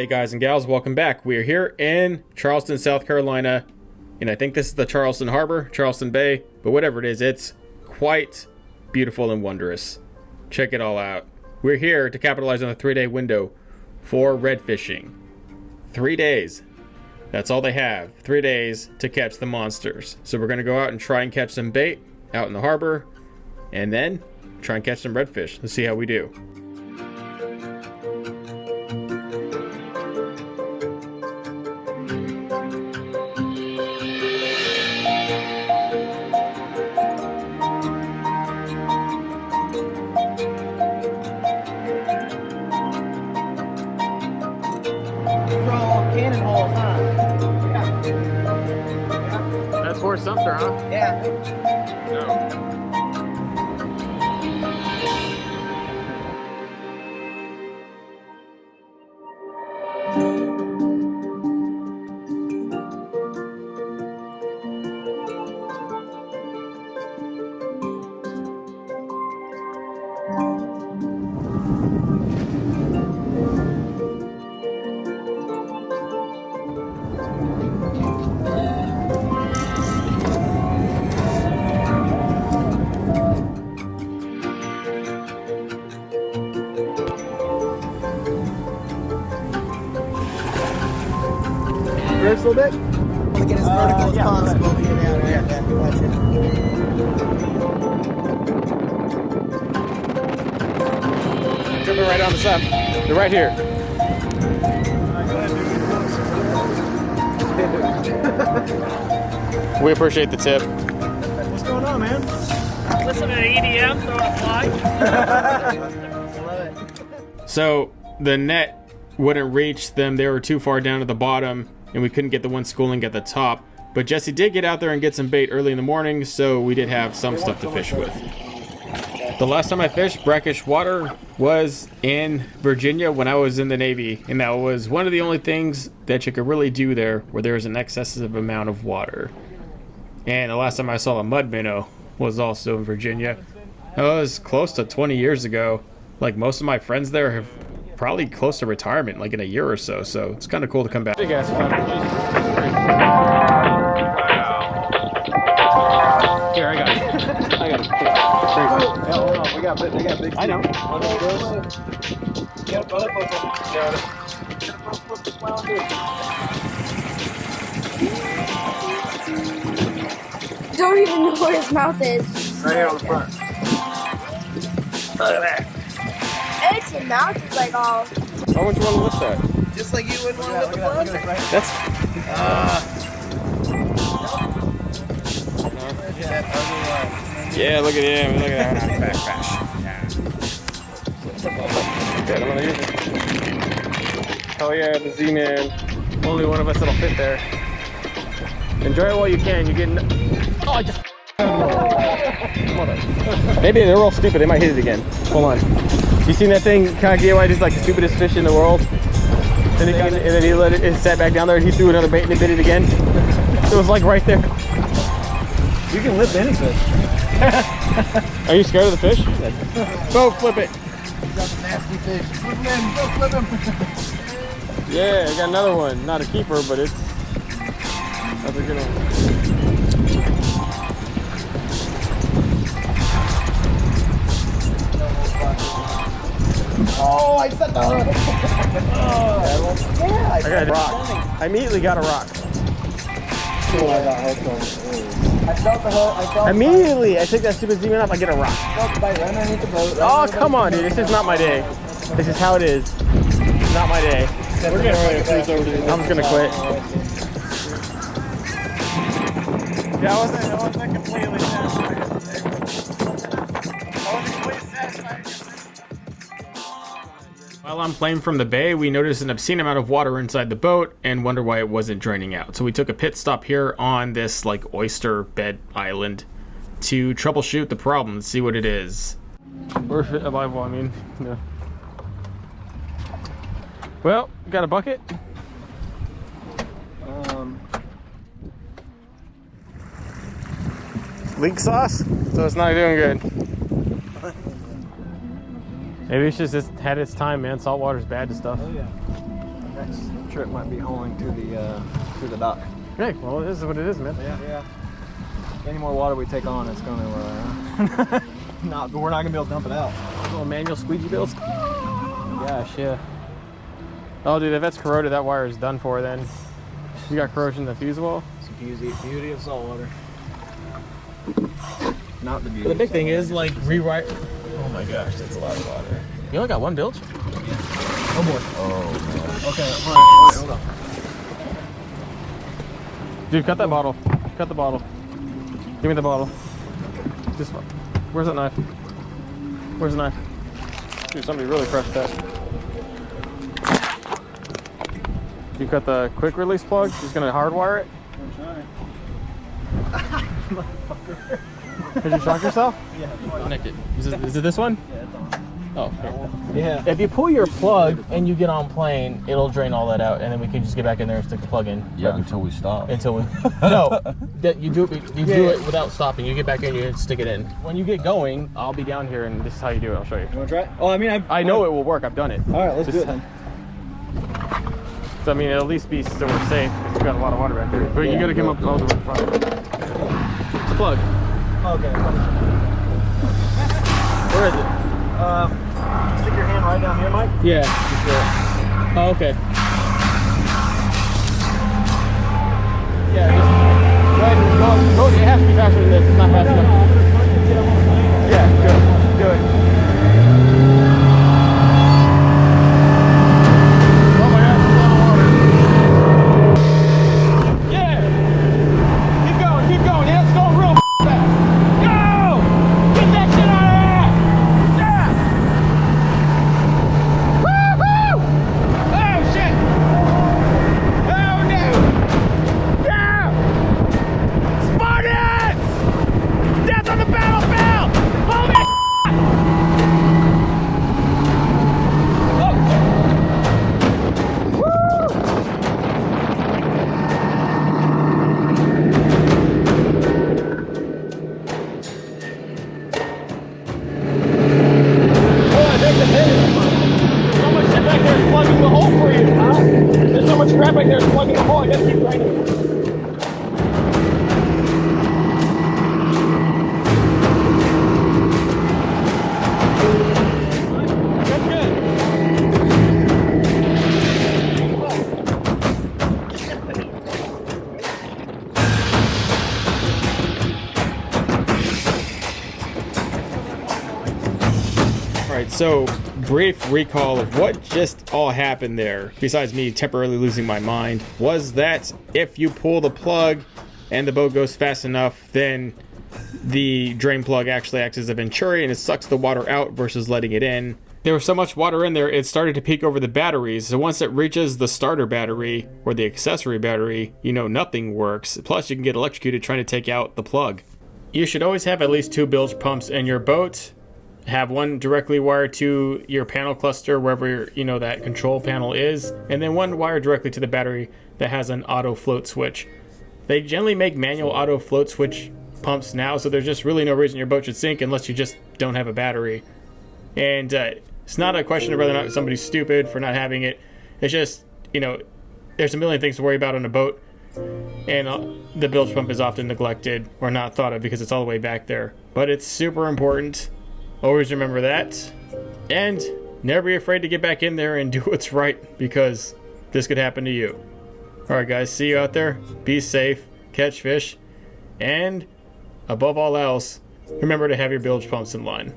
Hey guys and gals, welcome back. We are here in Charleston, South Carolina, and I think this is the Charleston Harbor, Charleston Bay, but whatever it is, it's quite beautiful and wondrous. Check it all out. We're here to capitalize on a 3-day window for red fishing. 3 days. That's all they have. 3 days to catch the monsters. So we're going to go out and try and catch some bait out in the harbor, and then try and catch some redfish. Let's see how we do. Cannon holes, huh? Yeah. That's Fort Sumter, huh? Yeah. No. Raise a little bit? I want to get as vertical as possible. Jumping right on the side. They're right here. We appreciate the tip. What's going on, man? Listen to EDM, throwing a fly. I love it. So the net wouldn't reach them. They were too far down at the bottom, and we couldn't get the one schooling at the top. But Jesse did get out there and get some bait early in the morning, so we did have some stuff to fish with. The last time I fished brackish water was in Virginia when I was in the Navy, and that was one of the only things that you could really do there where there was an excessive amount of water. And the last time I saw a mud minnow was also in Virginia. That was close to 20 years ago. Like, most of my friends there have probably close to retirement, like in a year or so, so it's kind of cool to come back. Big ass Here, I got it. I got it. Hold on, we got big. I know. Don't even know where his mouth is. Right here on the front. Look at that. It's the mouth is like all. Why would you want to lift that? Just like you would want to lift the front. That's... Yeah, look at him. Look at that. Back crash. Yeah, I'm gonna use it. Oh yeah, the Z-Man. Only one of us that'll fit there. Enjoy it while you can. You're getting... Oh, I just... Maybe they're all stupid. They might hit it again. Hold on. You seen that thing? Kagewai just like the stupidest fish in the world. And then he let it sat back down there and he threw another bait and it bit it again. It was like right there. You can lift any fish. Are you scared of the fish? Go flip it. You got some nasty fish. Flip him in. Go flip him. Yeah, I got another one. Not a keeper, but that's a good one. Oh, I set the hook. Yeah, I got a rock. I immediately got a rock. I felt the hook. Immediately, I take that stupid Z-Man off, I get a rock. Felt the bite right underneath the boat. Oh, come on, dude. This is not my day. This is how it is. It's not my day. We're getting ready to I'm just gonna quit. Yeah, I wasn't completely satisfied. While I'm playing from the bay, we noticed an obscene amount of water inside the boat and wonder why it wasn't draining out. So we took a pit stop here on this like oyster bed island to troubleshoot the problem and see what it is. Or if it, I mean, yeah. Well, got a bucket. Leek sauce, so it's not doing good. Maybe it's just had its time, man. Salt water's bad to stuff. Oh yeah. next trip might be hauling to the dock. Hey, well, it is what it is, man. Yeah. Any more water we take on, it's gonna we're not gonna be able to dump it out. Little manual squeegee bills. Gosh, yeah. Oh, dude, if that's corroded, that wire is done for then. You got corrosion in the fuse wall? It's the beauty of saltwater. Not the beauty. The big thing is, like, rewrite. Oh my gosh, that's a lot of water. You only got one bilge? Oh boy. Oh, okay, alright, hold on. Dude, cut that bottle. Cut the bottle. Give me the bottle. This one. Where's that knife? Where's the knife? Dude, somebody really crushed that. You cut the quick release plug? Just gonna hardwire it? Motherfucker. Did you shock yourself? Yeah. Connected. Is it this one? Yeah, it's on. Oh, okay. Yeah. If you pull your plug and you get on plane, it'll drain all that out, and then we can just get back in there and stick the plug in. Yeah, until we stop. Until we no, that you do it without stopping. You get back in, you stick it in. When you get going, I'll be down here, and this is how you do it. I'll show you. You wanna try it? Oh, I mean, I know it will work. I've done it. All right, let's do it then. So I mean, it'll at least be so we're safe because we've got a lot of water back there. But you got to come up all the way to the front. Plug. Okay. Where is it? Stick your hand right down here, Mike. Yeah. Oh, okay. Yeah, just go ahead and go. It has to be faster than this. It's not fast enough. Yeah, good. Do it. Oh my gosh, there's a lot of water. Yeah. Keep going, keep going. Yeah, it's going real fast. Go! Get that shit out of there! Yeah! Woo-hoo! Oh shit! Oh no! Yeah! Spartans! Death on the battlefield! Holy shit! Oh shit! Woo! Oh, I think the head is there's so much shit back there is plugging the hole for you, huh? There's so much crap back there is plugging the hole. I gotta keep grinding. That's good. Alright, so brief recall of what just all happened there, besides me temporarily losing my mind, was that if you pull the plug and the boat goes fast enough, then the drain plug actually acts as a venturi and it sucks the water out versus letting it in. There was so much water in there, it started to peak over the batteries, so once it reaches the starter battery, or the accessory battery, you know nothing works, plus you can get electrocuted trying to take out the plug. You should always have at least 2 bilge pumps in your boat. Have one directly wired to your panel cluster, wherever you know that control panel is, and then one wired directly to the battery that has an auto float switch. They generally make manual auto float switch pumps now, so there's just really no reason your boat should sink unless you just don't have a battery. And it's not a question of whether or not somebody's stupid for not having it. It's just, you know, there's a million things to worry about on a boat, and the bilge pump is often neglected or not thought of because it's all the way back there. But it's super important. Always remember that, and never be afraid to get back in there and do what's right, because this could happen to you. Alright guys, see you out there, be safe, catch fish, and above all else, remember to have your bilge pumps in line.